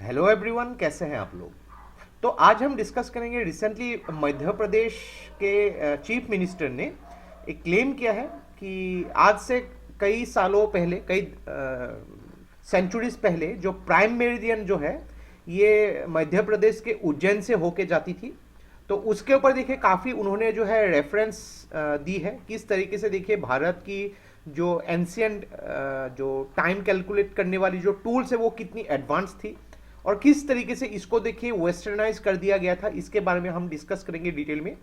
Hello everyone, कैसे हैं आप लोग। तो आज हम डिस्कस करेंगे। रिसेंटली मध्य प्रदेश के चीफ मिनिस्टर ने एक क्लेम किया है कि आज से कई सालों पहले, कई सेंचुरीज पहले जो प्राइम मेरिडियन जो है ये मध्य प्रदेश के उज्जैन से होके जाती थी। तो उसके ऊपर देखिए काफ़ी उन्होंने जो है रेफरेंस दी है, किस तरीके से देखिए भारत की जो एंशियंट जो टाइम कैलकुलेट करने वाली जो टूल्स है वो कितनी एडवांस थी और किस तरीके से इसको देखिए वेस्टर्नाइज कर दिया गया था। इसके बारे में हम डिस्कस करेंगे डिटेल में।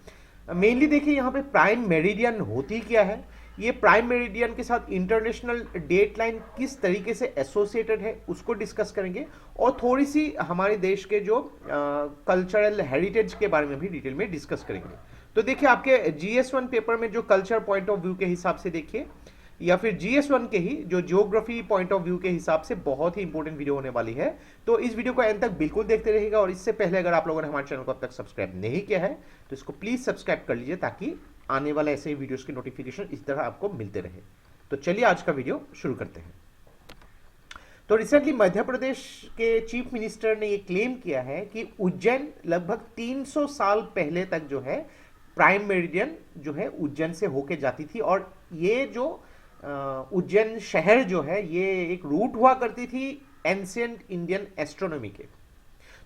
मेनली देखिए यहाँ पे प्राइम मेरिडियन होती क्या है, ये प्राइम मेरिडियन के साथ इंटरनेशनल डेट लाइन किस तरीके से एसोसिएटेड है उसको डिस्कस करेंगे और थोड़ी सी हमारे देश के जो कल्चरल हेरिटेज के बारे में भी डिटेल में डिस्कस करेंगे। तो देखिए आपके GS1 पेपर में जो कल्चर पॉइंट ऑफ व्यू के हिसाब से देखिए या फिर GS1 के ही जो जियोग्राफी पॉइंट ऑफ व्यू के हिसाब से बहुत ही इंपॉर्टेंट वीडियो होने वाली है। तो इस वीडियो को एंड तक बिल्कुल देखते रहिएगा और इससे पहले अगर आप लोगों ने हमारे चैनल को अब तक सब्सक्राइब नहीं किया है तो इसको प्लीज सब्सक्राइब कर लीजिए ताकि आने वाले ऐसे ही वीडियोस की नोटिफिकेशन इस तरह आपको मिलते रहे। तो चलिए आज का वीडियो शुरू करते हैं। तो रिसेंटली मध्य प्रदेश के चीफ मिनिस्टर ने ये क्लेम किया है कि उज्जैन लगभग 300 साल पहले तक जो है प्राइम मेरिडियन जो है उज्जैन से होके जाती थी और ये जो उज्जैन शहर जो है ये एक रूट हुआ करती थी एंशियंट इंडियन एस्ट्रोनॉमी के।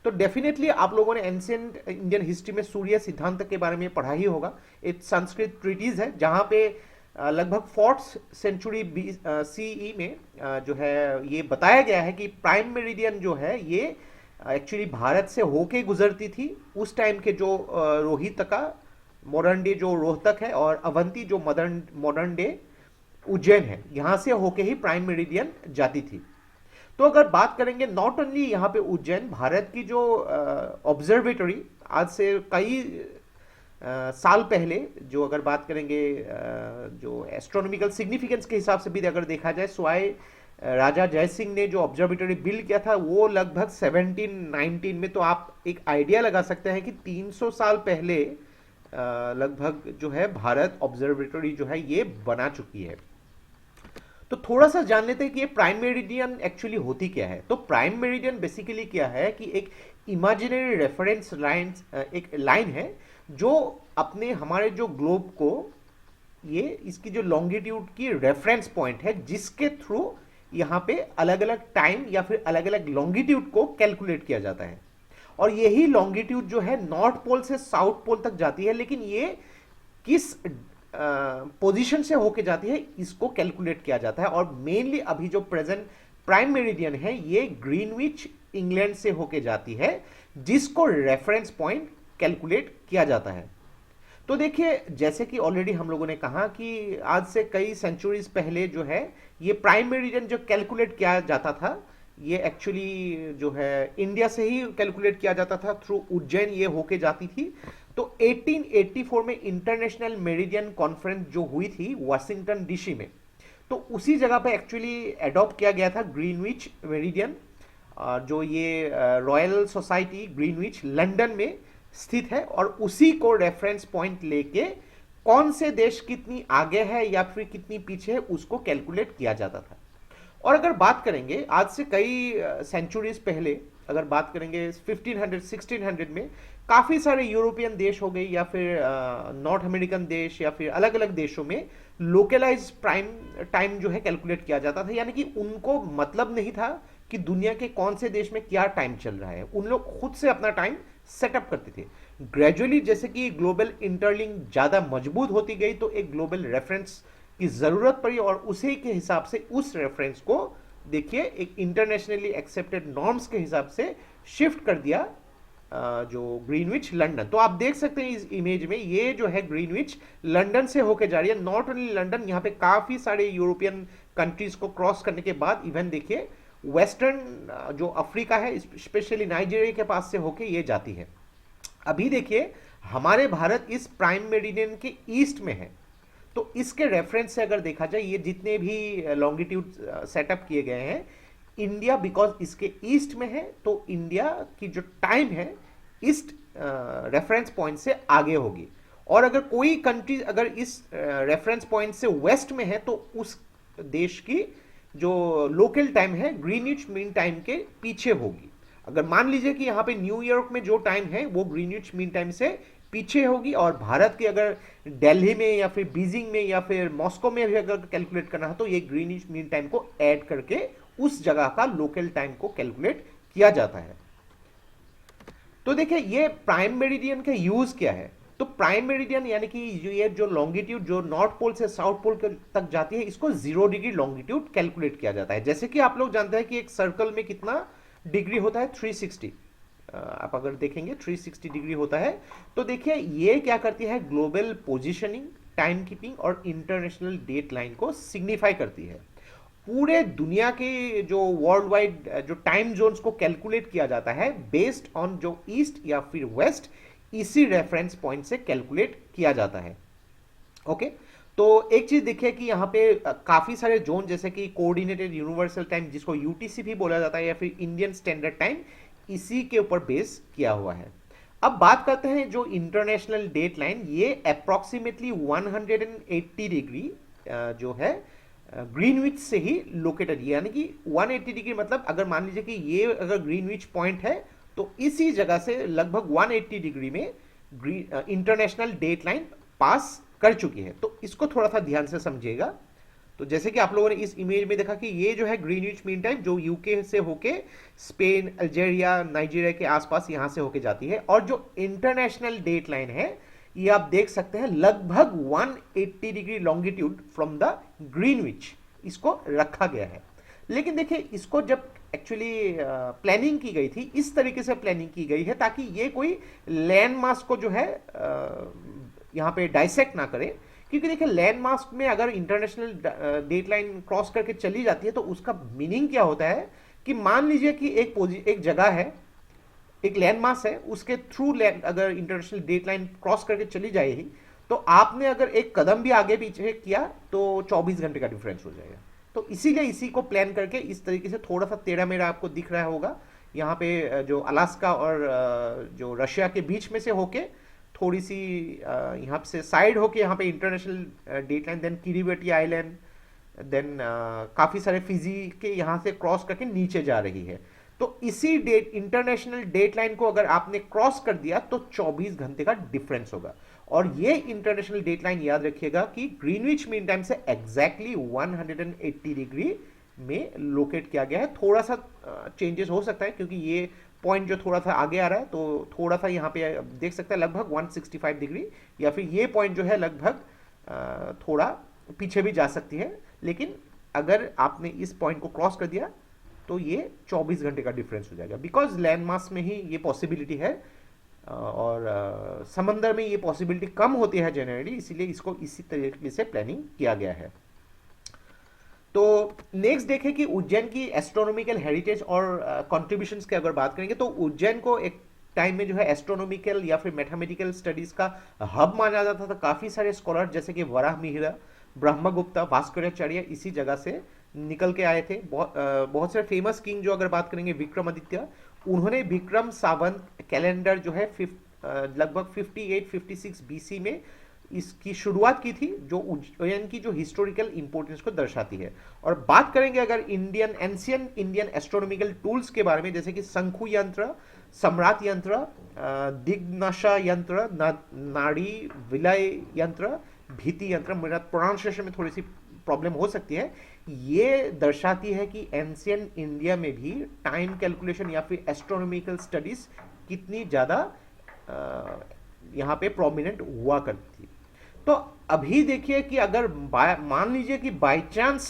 तो डेफिनेटली आप लोगों ने एंशियंट इंडियन हिस्ट्री में सूर्य सिद्धांत के बारे में पढ़ा ही होगा। एक संस्कृत ट्रीटीज है जहां पे लगभग 4th सेंचुरी CE में जो है ये बताया गया है कि प्राइम मेरिडियन जो है ये एक्चुअली भारत से होके गुजरती थी। उस टाइम के जो रोहितका मॉडर्न डे जो रोहतक है और अवंती जो मॉडर्न डे उज्जैन है, यहां से होके ही प्राइम मेरिडियन जाती थी। तो अगर बात करेंगे नॉट ओनली यहाँ पे उज्जैन, भारत की जो ऑब्जर्वेटरी आज से कई साल पहले जो अगर बात करेंगे जो एस्ट्रोनॉमिकल सिग्निफिकेंस के हिसाब से भी अगर देखा जाए स्वाई राजा जय सिंह ने जो ऑब्जर्वेटरी बिल्ड किया था वो लगभग 1719 में। तो आप एक आइडिया लगा सकते हैं कि 300 साल पहले लगभग जो है भारत ऑब्जर्वेटरी जो है ये बना चुकी है। तो थोड़ा सा जान लेते हैं कि ये प्राइम मेरिडियन एक्चुअली होती क्या है। तो प्राइम मेरिडियन बेसिकली क्या है कि एक इमेजिनरी रेफरेंस लाइन, एक लाइन है जो अपने हमारे जो ग्लोब को ये इसकी जो लॉन्गिट्यूड की रेफरेंस पॉइंट है जिसके थ्रू यहाँ पे अलग अलग टाइम या फिर अलग अलग लॉन्गिट्यूड को कैलकुलेट किया जाता है और यही लॉन्गिट्यूड जो है नॉर्थ पोल से साउथ पोल तक जाती है। लेकिन ये किस पोजीशन से होके जाती है इसको कैलकुलेट किया जाता है और मेनली अभी जो प्रेजेंट प्राइम मेरिडियन है ये ग्रीनविच इंग्लैंड से होके जाती है जिसको रेफरेंस पॉइंट कैलकुलेट किया जाता है। तो देखिए जैसे कि ऑलरेडी हम लोगों ने कहा कि आज से कई सेंचुरीज पहले जो है ये प्राइम मेरिडियन जो कैलकुलेट किया जाता था ये एक्चुअली जो है इंडिया से ही कैलकुलेट किया जाता था थ्रू उज्जैन ये होके जाती थी। तो 1884 में इंटरनेशनल मेरिडियन कॉन्फ्रेंस जो हुई थी वाशिंगटन DC में, तो उसी जगह पे एक्चुअली एडॉप्ट किया गया था ग्रीनविच मेरिडियन जो ये रॉयल सोसाइटी ग्रीनविच लंदन में स्थित है और उसी को रेफरेंस पॉइंट लेके कौन से देश कितनी आगे है या फिर कितनी पीछे है उसको कैलकुलेट किया जाता था। और अगर बात करेंगे आज से कई सेंचुरीज पहले अगर बात करेंगे 1500 1600 में काफ़ी सारे यूरोपियन देश हो गए या फिर नॉर्थ अमेरिकन देश या फिर अलग अलग देशों में लोकलाइज प्राइम टाइम जो है कैलकुलेट किया जाता था। यानी कि उनको मतलब नहीं था कि दुनिया के कौन से देश में क्या टाइम चल रहा है, उन लोग खुद से अपना टाइम सेटअप करते थे। ग्रेजुअली जैसे कि ग्लोबल इंटरलिंक ज़्यादा मजबूत होती गई तो एक ग्लोबल रेफरेंस की ज़रूरत पड़ी और उसी के हिसाब से उस रेफरेंस को देखिए एक इंटरनेशनली एक्सेप्टेड नॉर्म्स के हिसाब से शिफ्ट कर दिया जो ग्रीनविच लंदन। तो आप देख सकते हैं इस इमेज में ये जो है ग्रीनविच लंदन से होके जा रही है। नॉट ओनली लंदन, यहाँ पे काफ़ी सारे यूरोपियन कंट्रीज को क्रॉस करने के बाद इवन देखिए वेस्टर्न जो अफ्रीका है स्पेशली नाइजीरिया के पास से होके ये जाती है। अभी देखिए हमारे भारत इस प्राइम मेरिडियन के ईस्ट में है तो इसके रेफरेंस से अगर देखा जाए ये जितने भी लॉन्गिट्यूड सेटअप किए गए हैं इंडिया बिकॉज इसके ईस्ट में है तो इंडिया की जो टाइम है ईस्ट रेफरेंस पॉइंट से आगे होगी और अगर कोई कंट्री अगर इस रेफरेंस पॉइंट से वेस्ट में है तो उस देश की जो लोकल टाइम है ग्रीनिच मीन टाइम के पीछे होगी। अगर मान लीजिए कि यहाँ पे न्यूयॉर्क में जो टाइम है वो ग्रीनविच मीन टाइम से पीछे होगी, और भारत के अगर दिल्ली में या फिर बीजिंग में या फिर मॉस्को में भी अगर कैलकुलेट करना है तो ये ग्रीनविच मीन टाइम को ऐड करके उस जगह का लोकल टाइम को कैलकुलेट किया जाता है। तो देखिए ये प्राइम मेरिडियन का यूज क्या है। तो प्राइम मेरिडियन यानी कि ये जो लॉन्गिट्यूड जो नॉर्थ पोल से साउथ पोल तक जाती है, इसको 0 डिग्री लॉन्गिट्यूड कैलकुलेट किया जाता है। जैसे कि आप लोग जानते हैं कि एक सर्कल में कितना डिग्री होता है, 360। आप अगर देखेंगे 360 डिग्री होता है। तो देखिए ये क्या करती है, ग्लोबल पोजिशनिंग, टाइम कीपिंग और इंटरनेशनल डेट लाइन को सिग्निफाई करती है। पूरे दुनिया के जो वर्ल्ड वाइड जो टाइम जोन्स को कैलकुलेट किया जाता है बेस्ड ऑन जो ईस्ट या फिर वेस्ट, इसी रेफरेंस पॉइंट से कैलकुलेट किया जाता है। ओके, तो एक चीज देखिए कि यहाँ पे काफी सारे जोन जैसे कि कोऑर्डिनेटेड यूनिवर्सल टाइम जिसको यूटीसी भी बोला जाता है या फिर इंडियन स्टैंडर्ड टाइम, इसी के ऊपर बेस किया हुआ है। अब बात करते हैं जो इंटरनेशनल डेट लाइन, ये अप्रोक्सीमेटली 180 डिग्री जो है ग्रीनविच से ही लोकेटेड, यानी कि 180 डिग्री मतलब अगर मान लीजिए कि ये अगर ग्रीनविच पॉइंट है तो इसी जगह से लगभग 180 डिग्री में इंटरनेशनल डेट लाइन पास कर चुकी है। तो इसको थोड़ा सा ध्यान से समझिएगा। तो जैसे कि आप लोगों ने इस इमेज में देखा कि ये जो है ग्रीनविच मीन टाइम जो यूके से होके स्पेन, अल्जीरिया, नाइजीरिया के आसपास यहां से होके जाती है, और जो इंटरनेशनल डेट लाइन है ये आप देख सकते हैं लगभग 180 degree longitude from the Greenwich इसको रखा गया है। लेकिन देखिए इसको जब एक्चुअली प्लानिंग की गई थी, इस तरीके से प्लानिंग की गई है ताकि ये कोई लैंड मास को जो है यहाँ पे डाइसेक्ट ना करे। क्योंकि देखिए लैंड मास में अगर इंटरनेशनल डेट लाइन क्रॉस करके चली जाती है तो उसका मीनिंग क्या होता है कि मान लीजिए कि एक जगह है, एक लैंड मास है, उसके थ्रू अगर इंटरनेशनल डेट लाइन क्रॉस करके चली जाएगी तो आपने अगर एक कदम भी आगे पीछे किया तो 24 घंटे का डिफरेंस हो जाएगा। तो इसीलिए इसी को प्लान करके इस तरीके से थोड़ा सा टेढ़ा मेढ़ा आपको दिख रहा होगा, यहाँ पे जो अलास्का और जो रशिया के बीच में से होके थोड़ी सी यहाँ से साइड होके यहाँ पे international date line, then Kiribati island, then काफ़ी सारे फिजी के यहाँ से क्रॉस करके नीचे जा रही है। तो इसी डेट इंटरनेशनल डेट लाइन को अगर आपने क्रॉस कर दिया तो 24 घंटे का डिफरेंस होगा। और ये इंटरनेशनल डेट लाइन याद रखिएगा कि ग्रीनविच मीन टाइम से एग्जैक्टली 180 डिग्री में लोकेट किया गया है। थोड़ा सा चेंजेस हो सकता है क्योंकि ये पॉइंट जो थोड़ा सा आगे आ रहा है तो थोड़ा सा यहाँ पे देख सकते हैं लगभग 165 डिग्री, या फिर ये पॉइंट जो है लगभग थोड़ा पीछे भी जा सकती है। लेकिन अगर आपने इस पॉइंट को क्रॉस कर दिया तो ये 24 घंटे का डिफरेंस हो जाएगा, बिकॉज लैंड मास में ही ये पॉसिबिलिटी है और समंदर में ये पॉसिबिलिटी कम होती है जनरली, इसीलिए इसको इसी तरीके से प्लानिंग किया गया है। तो नेक्स्ट देखें कि उज्जैन की एस्ट्रोनॉमिकल हेरिटेज और कॉन्ट्रीब्यूशंस की अगर बात करेंगे तो उज्जैन को एक टाइम में जो है एस्ट्रोनॉमिकल या फिर मैथमेटिकल स्टडीज का हब माना जाता था। काफी सारे स्कॉलर जैसे कि वराह मिहिर, ब्रह्मगुप्ता, भास्कराचार्य इसी जगह से निकल के आए थे। बहुत सारे फेमस किंग जो अगर बात करेंगे विक्रमादित्य, उन्होंने विक्रम सावंत कैलेंडर जो है लगभग 58-56 बीसी में इसकी शुरुआत की थी, जो उज्जैन की जो हिस्टोरिकल इंपोर्टेंस को दर्शाती है। और बात करेंगे अगर एंशियंट इंडियन एस्ट्रोनॉमिकल टूल्स के बारे में, जैसे कि शंखु यंत्र, सम्राट यंत्र, दिग्नशा यंत्र, नाड़ी विलय यंत्र, भीति यंत्र, मेरा प्रोनाउंसिएशन में थोड़ी सी प्रॉब्लम हो सकती है, ये दर्शाती है कि एंशियंट इंडिया में भी टाइम कैलकुलेशन या फिर एस्ट्रोनॉमिकल स्टडीज कितनी ज़्यादा यहाँ पे प्रोमिनेंट हुआ करती थी। तो अभी देखिए कि अगर मान लीजिए कि बाय चांस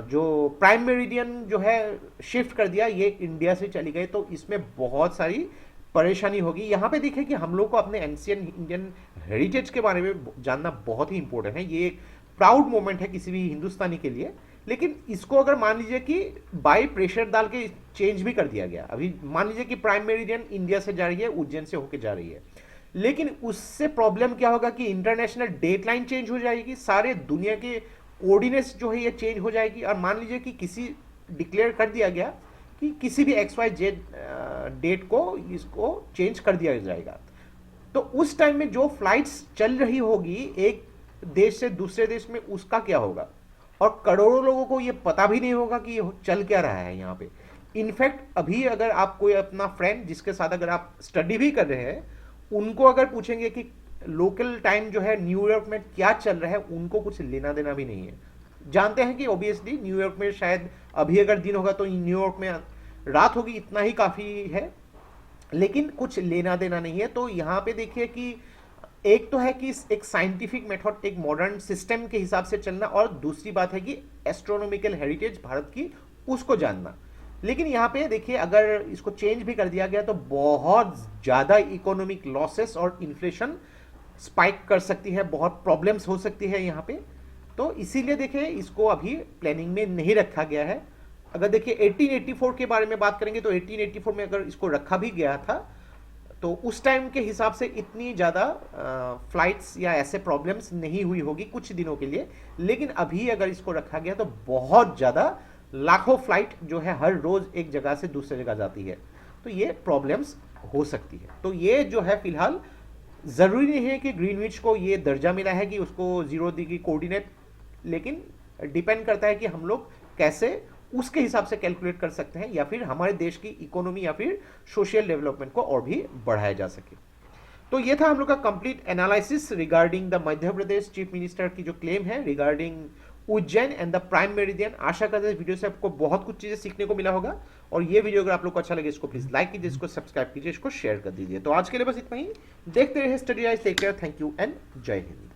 जो प्राइम मेरिडियन जो है शिफ्ट कर दिया, ये इंडिया से चली गई, तो इसमें बहुत सारी परेशानी होगी। यहाँ पे देखिए कि हम लोग को अपने एंशियंट इंडियन हेरिटेज के बारे में जानना बहुत ही इंपॉर्टेंट है। ये एक प्राउड मोमेंट है किसी भी हिंदुस्तानी के लिए। लेकिन इसको अगर मान लीजिए कि बाय प्रेशर डाल के चेंज भी कर दिया गया, अभी मान लीजिए कि प्राइम मेरिडियन इंडिया से जा रही है, उज्जैन से होके जा रही है, लेकिन उससे प्रॉब्लम क्या होगा कि इंटरनेशनल डेट लाइन चेंज हो जाएगी, सारे दुनिया के कोऑर्डिनेट्स जो है ये चेंज हो जाएगी। और मान लीजिए कि किसी डिक्लेयर कर दिया गया कि किसी भी XYZ डेट को इसको चेंज कर दिया जाएगा, तो उस टाइम में जो फ्लाइट्स चल रही होगी एक देश से दूसरे देश में, उसका क्या होगा। और करोड़ों लोगों को ये पता भी नहीं होगा कि ये चल क्या रहा है यहाँ पे, इनफैक्ट अभी अगर आप कोई अपना फ्रेंड जिसके साथ अगर आप स्टडी भी कर रहे हैं, उनको अगर पूछेंगे कि लोकल टाइम जो है न्यूयॉर्क में क्या चल रहा है, उनको कुछ लेना देना भी नहीं है। जानते हैं कि ऑब्वियसली न्यूयॉर्क में शायद अभी अगर दिन होगा तो न्यूयॉर्क में रात होगी, इतना ही काफ़ी है, लेकिन कुछ लेना देना नहीं है। तो यहाँ पे देखिए कि एक तो है कि एक साइंटिफिक मेथड, एक मॉडर्न सिस्टम के हिसाब से चलना, और दूसरी बात है कि एस्ट्रोनॉमिकल हेरिटेज भारत की उसको जानना। लेकिन यहाँ पे देखिए अगर इसको चेंज भी कर दिया गया तो बहुत ज़्यादा इकोनॉमिक लॉसेस और इन्फ्लेशन स्पाइक कर सकती है, बहुत प्रॉब्लम्स हो सकती है यहाँ पे। तो इसीलिए देखिए इसको अभी प्लानिंग में नहीं रखा गया है। अगर देखिए 1884 के बारे में बात करेंगे तो 1884 में अगर इसको रखा भी गया था तो उस टाइम के हिसाब से इतनी ज़्यादा फ्लाइट्स या ऐसे प्रॉब्लम्स नहीं हुई होगी कुछ दिनों के लिए। लेकिन अभी अगर इसको रखा गया तो बहुत ज़्यादा, लाखों फ्लाइट जो है हर रोज़ एक जगह से दूसरी जगह जाती है, तो ये प्रॉब्लम्स हो सकती है। तो ये जो है फिलहाल ज़रूरी नहीं है कि ग्रीनविच को ये दर्जा मिला है कि उसको 0 डिग्री कोऑर्डिनेट, लेकिन डिपेंड करता है कि हम लोग कैसे उसके हिसाब से कैलकुलेट कर सकते हैं, या फिर हमारे देश की इकोनॉमी या फिर सोशल डेवलपमेंट को और भी बढ़ाया जा सके। तो ये था हम लोग का complete analysis regarding the Madhya Pradesh chief minister की जो क्लेम है regarding Ujjain and the prime meridian. आशा करते हैं इस वीडियो से आपको बहुत कुछ चीजें सीखने को मिला होगा, और ये वीडियो अगर आप लोग को अच्छा लगे इसको प्लीज लाइक कीजिए, इसको सब्सक्राइब कीजिए, इसको शेयर कर दीजिए। तो आज के लिए बस इतना ही। देखते रहिए Study Rise. Take care, thank you and जय हिंद।